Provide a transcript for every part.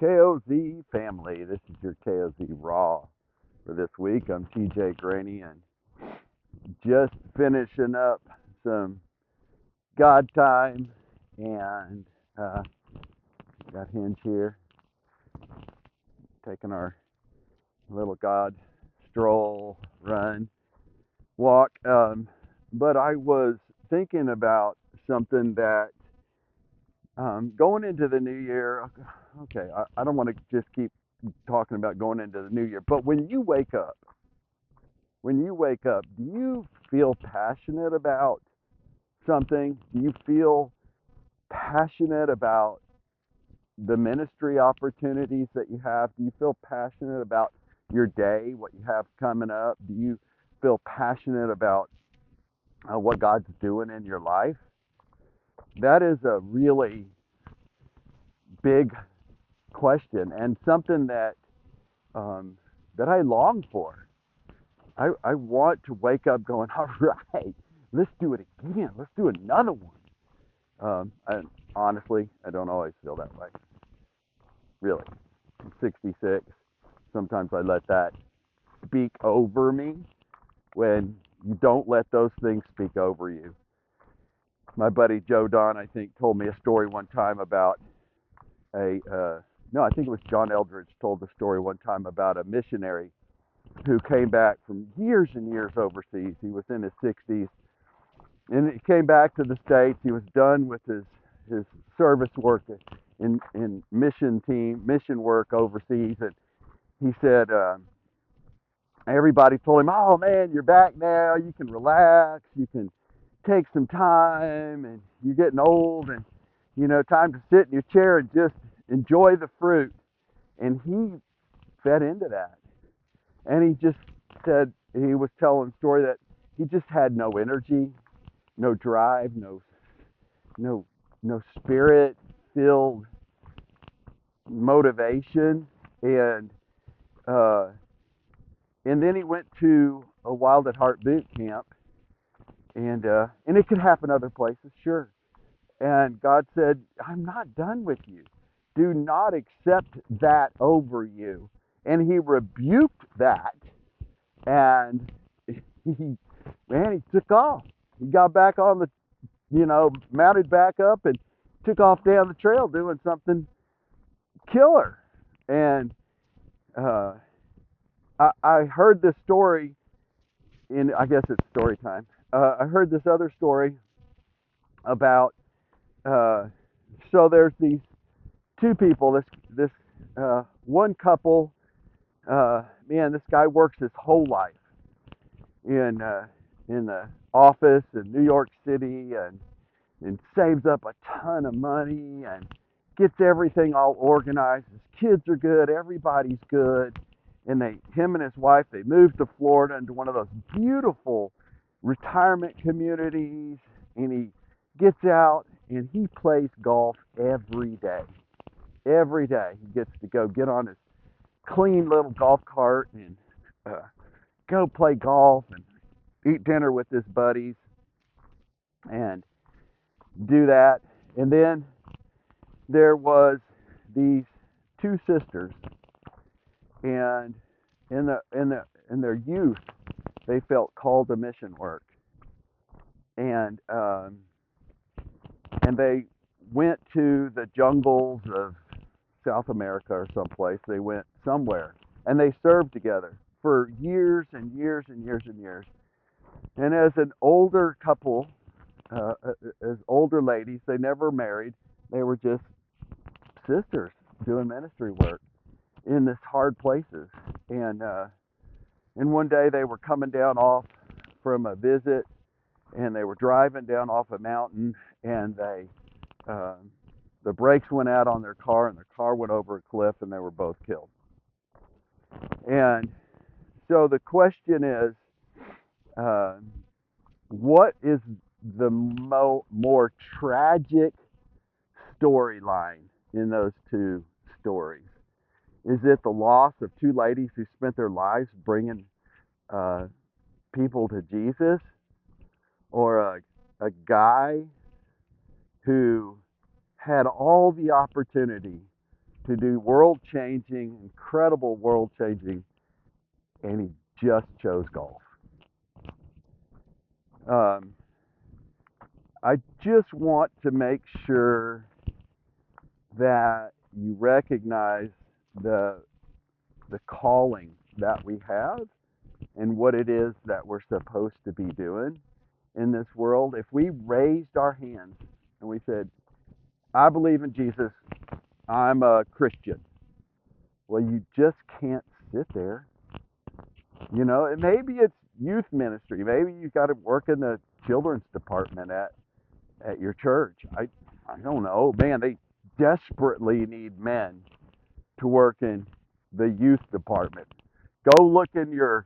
KOZ family, this is your KOZ Raw for this week. I'm TJ Graney and just finishing up some God time and uh, got Hinge here taking our little God stroll, run, walk. But I was thinking about something that going into the new year. Okay, I don't want to just keep talking about going into the new year, but when you wake up, do you feel passionate about something? Do you feel passionate about the ministry opportunities that you have? Do you feel passionate about your day, what you have coming up? Do you feel passionate about what God's doing in your life? That is a really big question and something um, that I long for. I want to wake up going, all right, let's do it again. Let's do another one. And honestly, I don't always feel that way. Really, I'm 66. Sometimes I let that speak over me when you don't let those things speak over you. My buddy Joe Don, I think, told me a story one time about no, I think it was John Eldridge told the story one time about a missionary who came back from years and years overseas. He was in his 60s and he came back to the States. He was done with his service work in mission work overseas. And he said, everybody told him, "Oh man, you're back now. You can relax. You can take some time, and you're getting old, and time to sit in your chair and just enjoy the fruit." And he fed into that, and he just said he was telling a story that he just had no energy, no drive, no no spirit filled motivation, and uh, and then he went to a Wild at Heart boot camp, and it could happen other places, sure. And God said, "I'm not done with you. Do not accept that over you." And He rebuked that, and he he took off. He got back on the mounted back up and took off down the trail doing something killer. And uh, I heard this story in, I guess it's story time. I heard this other story about uh, so there's these two people. This one couple. Man, this guy works his whole life in in the office in New York City and saves up a ton of money and gets everything all organized. His kids are good, everybody's good, and him and his wife, they moved to Florida into one of those beautiful retirement communities, and he gets out and he plays golf every day. Every day he gets to go get on his clean little golf cart and uh, go play golf and eat dinner with his buddies and do that. And then there was these two sisters, and in their youth, they felt called to mission work, and and they went to the jungles of South America or someplace. They went somewhere, and they served together for years and years and years and years. And as an older couple, as older ladies, they never married. They were just sisters doing ministry work in this hard places. And and one day they were coming down off from a visit, and they were driving down off a mountain, and uh, the brakes went out on their car, and their car went over a cliff, and they were both killed. And so the question is, uh, what is the more tragic storyline in those two stories? Is it the loss of two ladies who spent their lives bringing uh, people to Jesus, or a guy who had all the opportunity to do world-changing, incredible world-changing, and he just chose golf. Um, I just want to make sure that you recognize the calling that we have and what it is that we're supposed to be doing in this world. If we raised our hands and we said, I believe in Jesus, I'm a Christian. Well, you just can't sit there. Maybe it's youth ministry. Maybe you've got to work in the children's department at your church. I don't know. Man, they desperately need men to work in the youth department. Go look in your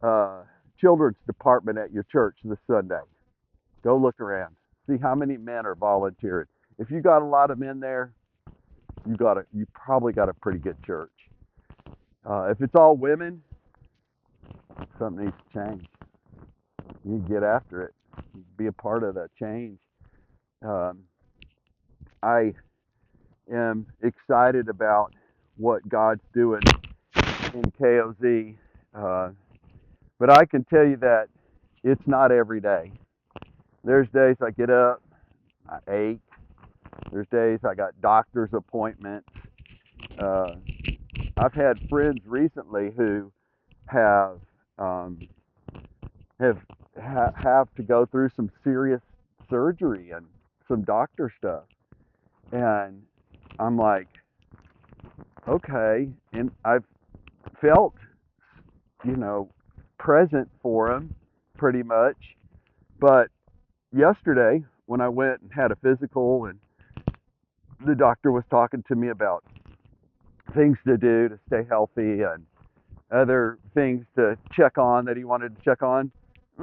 uh, children's department at your church this Sunday. Go look around. See how many men are volunteering. If you got a lot of men there, you probably got a pretty good church. If it's all women, something needs to change. You get after it. Be a part of that change. Um, I am excited about what God's doing in KOZ, but I can tell you that it's not every day. There's days I get up, I ache. There's days I got doctor's appointments. Uh, I've had friends recently who have um, have to go through some serious surgery and some doctor stuff, and I'm like, okay, and I've felt, you know, present for them pretty much, but yesterday when I went and had a physical and the doctor was talking to me about things to do to stay healthy and other things to check on that he wanted to check on.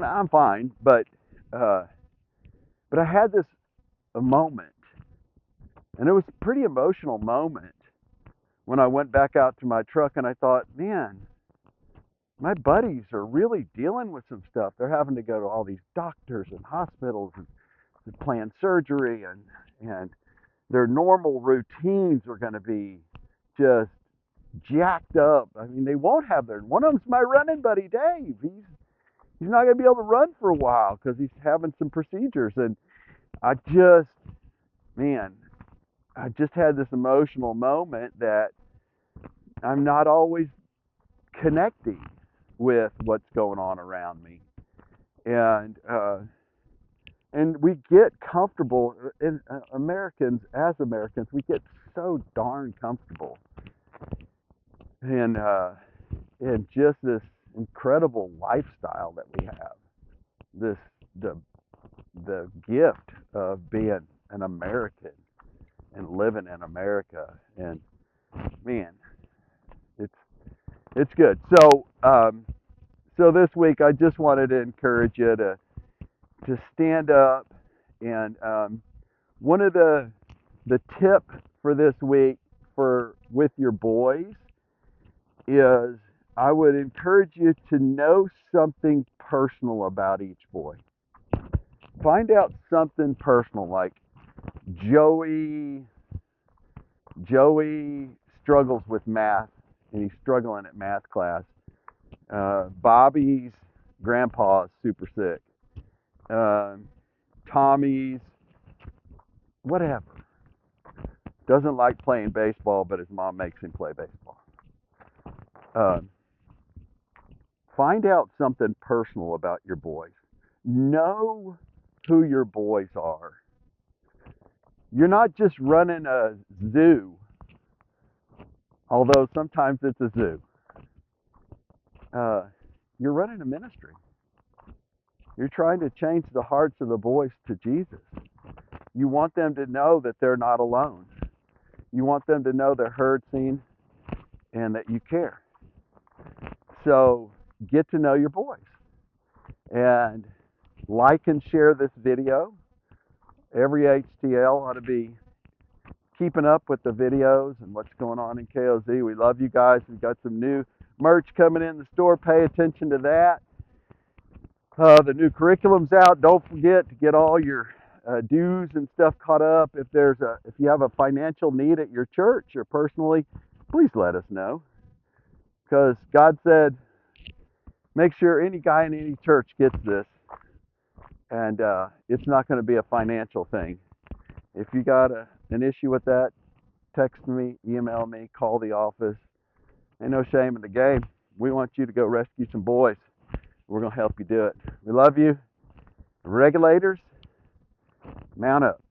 I'm fine, uh, but I had this a moment, and it was a pretty emotional moment when I went back out to my truck and I thought, man, my buddies are really dealing with some stuff. They're having to go to all these doctors and hospitals and plan surgery, and their normal routines are going to be just jacked up. I mean, they won't have their. One of them's my running buddy, Dave. He's not going to be able to run for a while because he's having some procedures. And I just, man, I just had this emotional moment that I'm not always connecting with what's going on around me, and we get comfortable. In as Americans, we get so darn comfortable, and just this incredible lifestyle that we have. This the gift of being an American and living in America, and man, it's it's good. So this week I just wanted to encourage you to stand up, and one of the tip for this week for with your boys is I would encourage you to know something personal about each boy. Find out something personal, like Joey Joey struggles with math, and he's struggling at math class. Bobby's grandpa is super sick. Tommy's whatever doesn't like playing baseball, but his mom makes him play baseball. Uh, find out something personal about your boys. Know who your boys are. You're not just running a zoo, although sometimes it's a zoo. You're running a ministry. You're trying to change the hearts of the boys to Jesus. You want them to know that they're not alone. You want them to know they're heard, seen, and that you care. So get to know your boys. And like and share this video. Every HTL ought to be keeping up with the videos and what's going on in KOZ. We love you guys. We've got some new merch coming in the store. Pay attention to that. The new curriculum's out. Don't forget to get all your dues and stuff caught up, if you have a financial need at your church or personally, please let us know. Because God said, make sure any guy in any church gets this, and it's not going to be a financial thing. If you got an issue with that, text me, email me, call the office. Ain't no shame in the game. We want you to go rescue some boys. We're going to help you do it. We love you. Regulators, mount up.